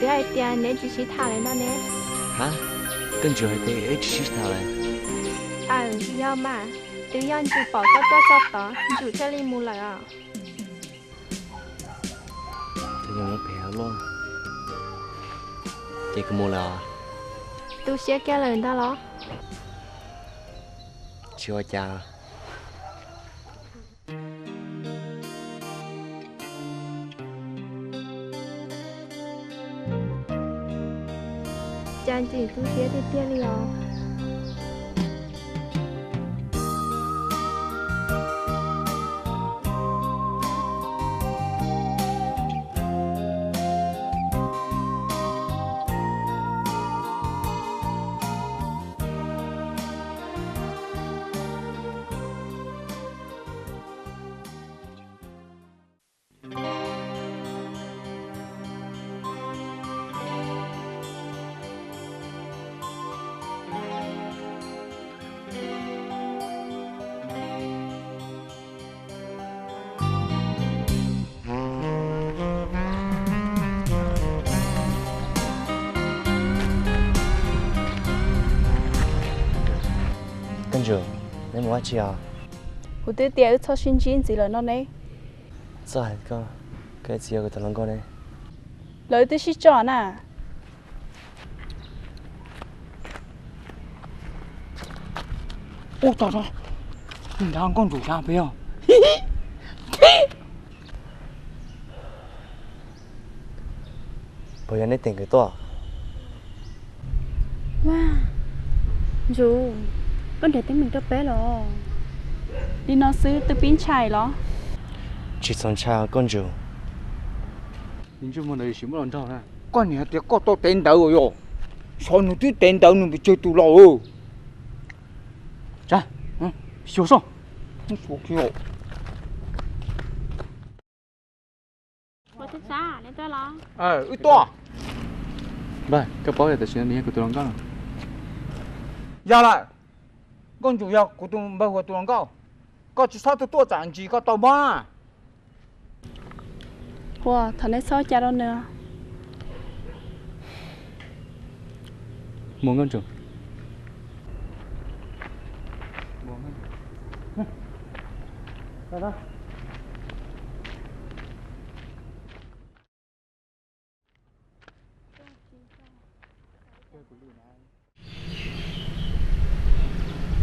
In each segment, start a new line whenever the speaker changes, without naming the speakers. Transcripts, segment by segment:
tới ai tiền nếu chỉ xí thả lại nó nè
hả cần chịu hay thế ấy chỉ thảo này
do mà tự nhiên chủ bỏ cho tỏ chủ cho đi mua lại à
thì nó béo luôn thì cái mua là
tôi sẽ kêu lời ta đó
chưa cha
chàng chỉ tôi sẽ đi tiền đi à
跟着你冇去啊
我对点超新鲜子了呢
这还个只有个能够呢
lời tôi sẽ chọn à
ô trời ơi mình đang con chủ nhà phải không
bây giờ你定幾多
wow dù con để tính mình cho bé rồi đi nó xứ tôi pin chài đó
chỉ son cha con chủ
mình chưa muốn lấy xíu một lần đâu nè con này thì có tôi tên đầu rồi sao nó cứ tên đầu nó bị chơi tù lò ra xíu xong xíu xíu
có thích xa nên tôi lo
ít to đây cái bao này thì xin đi của tôi làm cái ra lại con chủ nhà của tôi bao của tôi làm cái có chỉ sao tôi tua chẳng chỉ có tao ba
wow thằng ấy sao cha đâu nữa
muốn con chủ đó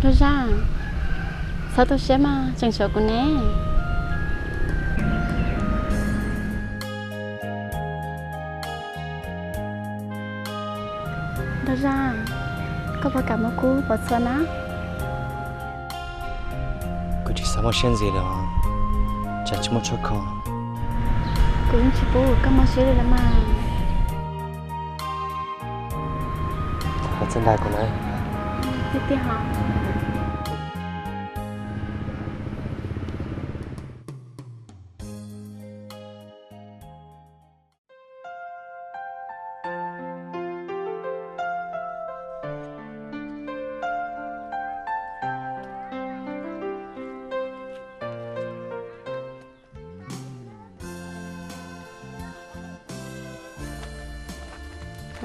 rồi ra sao tôi sẽ mà chẳng sợ con nè rồi ra có bao cả một cú bớt sơn á
cứ chỉ sao mà xem gì đó chả chỉ một chỗ con
cũng chỉ bố có một xíu là mà
ở trên đài của này
tiếp tiếp hả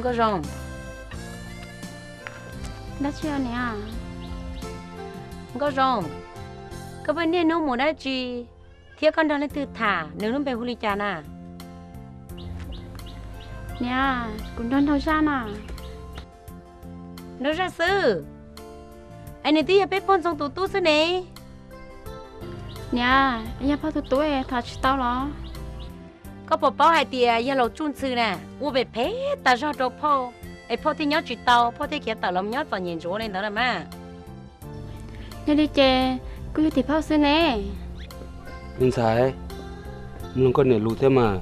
có rồng
đã chưa nè
có rồng có bên này nó muốn đã chi thiết con đó là từ thả nếu nó về huli trà nè
nè cũng đơn thôi ra nè
nó ra sư anh này tí bé con trong tủ tú sư này
nè anh phải tụi tôi thật tao lo
có bộ bao hai tia ya lẩu chun sư nè u về phê ta cho đồ po ai po thì nhớ chỉ tàu po thì kia tàu làm nhớ toàn nhìn chỗ lên đó là mà
nè đi chơi cứ thì phao xưa nè
nên sai mình có này lù thế mà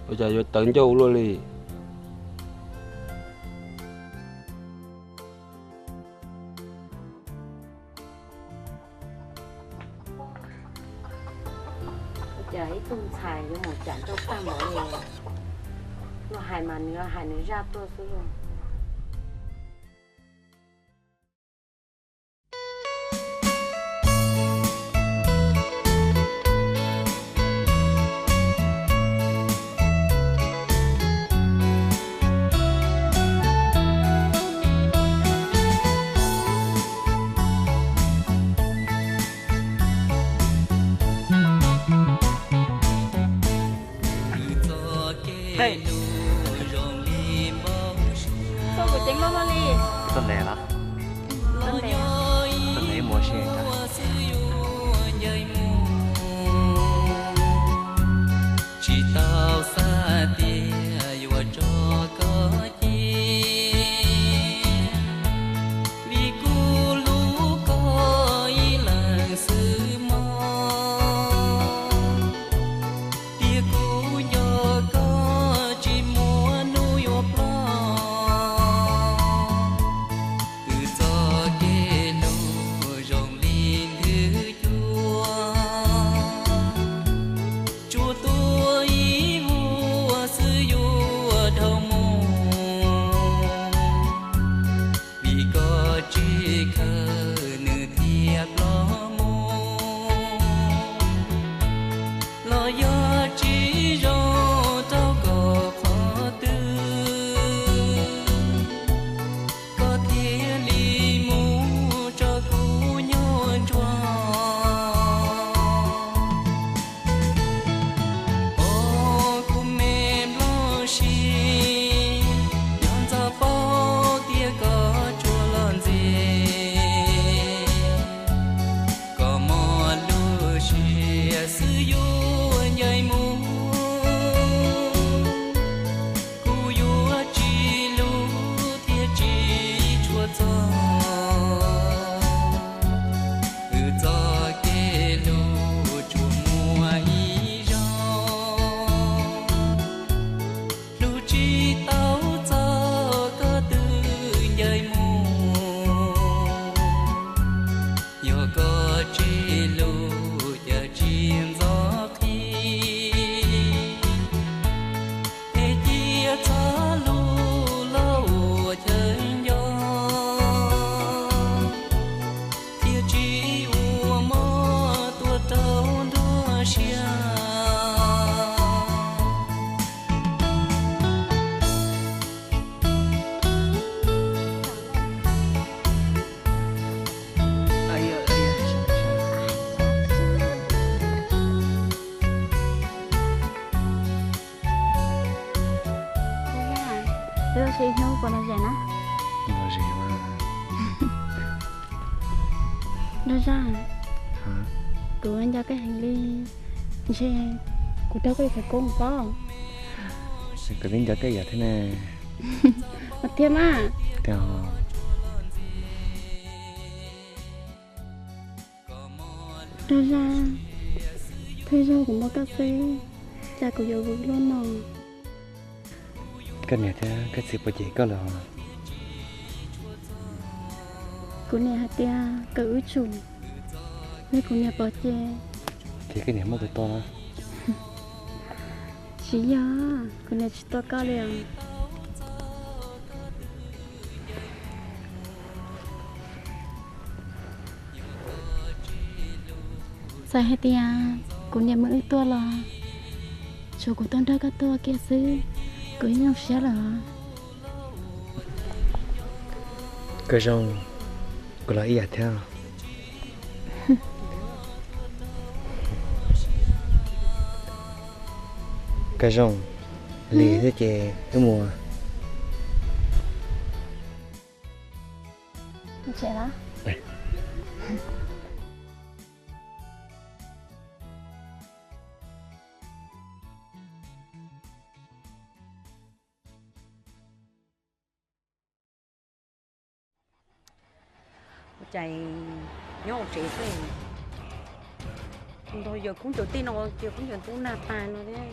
bây giờ vô tận châu luôn đi
giờ ấy tung xài với một trận trong pha mỗi ngày nó hài mà nữa hài nữa ra tôi xuống luôn
Hey.
Tôi của chính lo đi.
Tuần này là.
Tuần này.
Tuần này mua xe cả.
chỉ tao xa tia vừa cho có chi vì cô lũ có ý làng sư mò tia cô nhớ có chỉ muốn nuôi ốp lo từ gió kia lù rồng linh thứ chua tôi vua sư vua thâu mô vì có chỉ khờ nửa thiệp lo mô lo do chỉ rô tao có khó tư có thiên lý mũ cho cô nhôn choa
Tôi sẽ nấu còn là gì nữa?
Mua gì mà.
Nó ra.
Hả?
Cứ anh ra cái hành ly xe của tao có phải con không?
Cái lính cho cái gì thế này?
Mà thêm à?
Theo.
Nó ra. Thôi rồi cũng mua cà phê. Cha cũng vô vui luôn mà.
Cái này thế cái gì bây giờ có là.
Cô này hạt tia cả ứ chủ. Mấy cô nhà bỏ chê.
Thì cái này mới cái to.
Chỉ ya, cô này chỉ to cao liền. Sai hạt tia, cô nhà mới to là. Chỗ của tôi đã có to kia xứ. Cô nhau sẽ là.
Cái rong của là ý à theo. Cái rong lì thế chè cái mùa.
Trẻ đó.
chạy nhau trẻ thôi thôi giờ cũng chỗ tin nó giờ cũng chỗ tu nạp bàn rồi đấy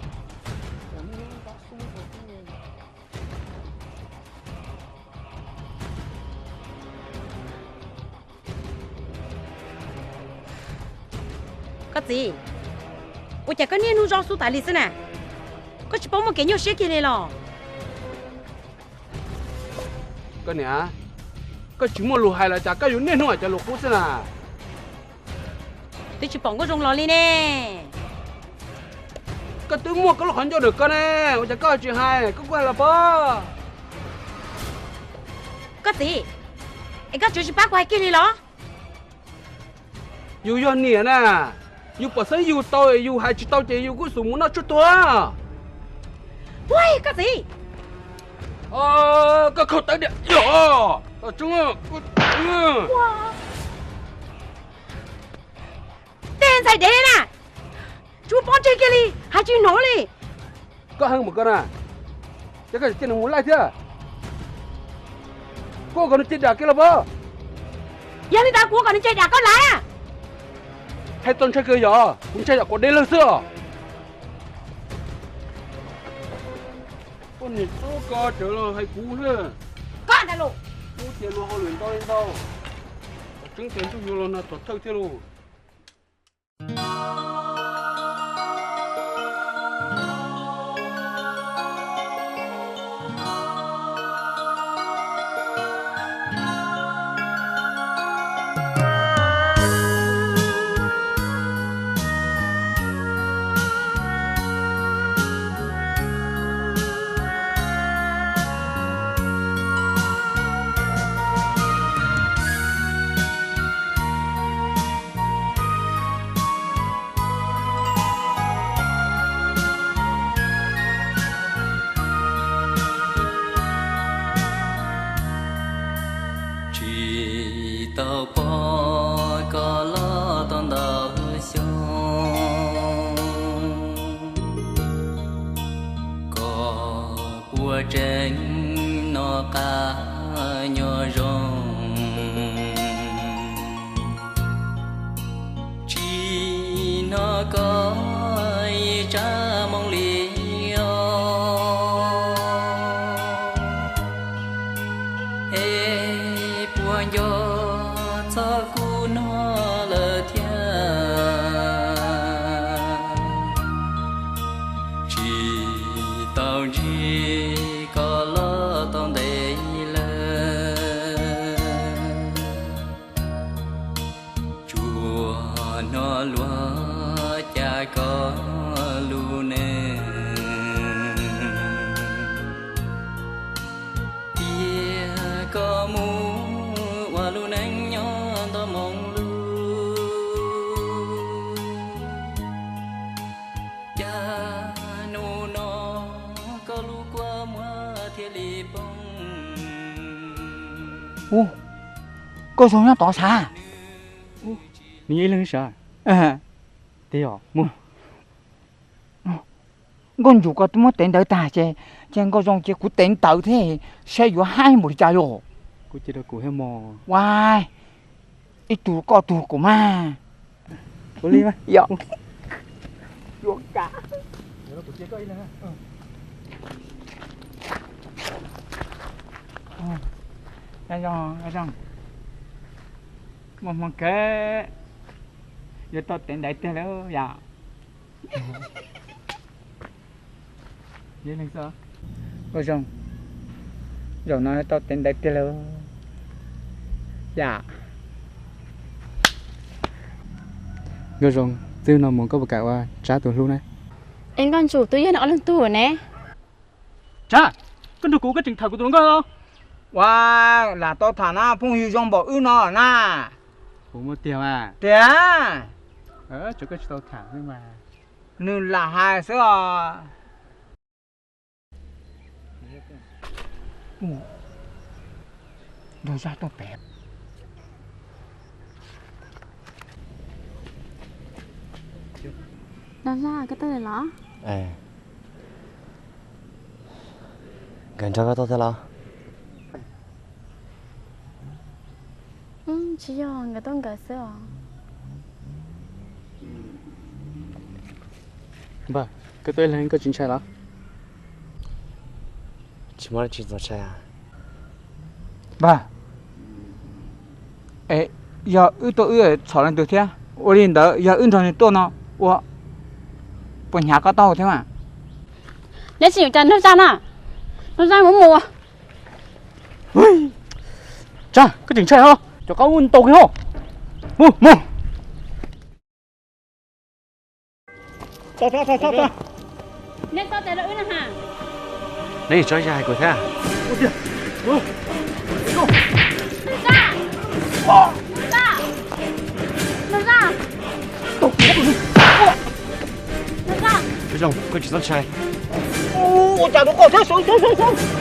cái gì ôi chả có nên nuôi rau su tại lịch nè có chỉ bông một cái nhau xé kia này lò
cái này cái chúng mà lù hay là chả cái yếu nên không phải chả lù cũ thế nào
tôi chỉ bông có rong lò lên nè
cái tướng mua cái lù khẩn cho được cái này chả có chuyện hay cái quay là bơ
cái gì anh có chuyện gì bác quay kia này lò
yêu yêu nè nè yêu bớt say yêu tao yêu hay chỉ tao chỉ yêu cái số muốn nó chút thôi
Ui, cái gì?
Cái khẩu tay điện. Ở chung à.
Tên giải đế nè. Chú bó chơi kia đi, hai chú nói đi.
Có hàng một con à? Chắc là tiền muốn lại thế à? Cô còn chơi đá kia là bơ.
Giờ đi ta của còn đi chơi đá có lái à?
Hay tuần chơi cười giờ, cũng chơi đá có đến lần xưa. Con nhìn số co trở là hay cú nữa.
Con đã lộ.
Cú tiền nó họ luyện to lên đâu. Chứng tiền chú là nó thật thâu thế luôn.
tàu po có lo tòn tàu sông có bùa trên nó cá nhỏ rong chỉ nó có cha mong liêu ê bùa yo cho cu nó lơ thia chỉ tao chỉ có lo tông đầy lơ chùa nó lúa cha có lu nè tia có mu qua lu nắng nhon to mong lu cha nu nó có lu qua mua thiên lý bông
ô cô sống nó tỏ xa
你一愣啥？
à
对哦，么？
con chủ có tôi muốn tiền đỡ ta chứ chẳng có dòng chỉ của tiền đỡ thế sẽ có hai một trái rồi
กูจะได้กูให้มอง
wow ít tù có tù của ma
กูรีบไหม
dạ chuột cả
เดี๋ยวกูเจ๊ก็อีกนะ
cái dòng mà cái giờ tôi tiền đỡ thế đó dạ
เจ๊นึงซะ
có dòng dòng nói tôi tiền đỡ thế đó dạ
ก็รงซื้อนมมันก็ประกาศว่าจ้าตัวรู้นะ
Anh con chủ tôi yên nó lên tủ nè.
Cha, con được cú cái trình thảo của tụi nó không?
wow là tôi thả na phong hiệu dòng bỏ ư nó na
Ủa một tiền à?
tiền
Chỗ cái tao thả nhưng mà
nên là hai số đồ ra tôi bẹp
Nó ra cái tên này nó.
gần cho cái tao thế nào?
Chỉ do người ta ngờ sữa.
Bà, cái tôi lên có chuyện sai đó.
chỉ muốn chuyện gì sai à?
bà 에 야 의도 의에 저런 도티야 우리 너 야 은전이 또 너 와 뭐냐 갔다 오thế mà
Nếu chịu chân nó ra nè. Nó ra muốn mùa.
Cha, cái chuyện sai không? Cho có un tàu cái hồ. Mua.
ta
Nên sao thế lợi nè hả?
Này cho dài của thế à?
Nó ra. Nó ra. Nó ra. Nó ra.
Cái rồng, con chỉ tao sai.
ô 我假如搞这手。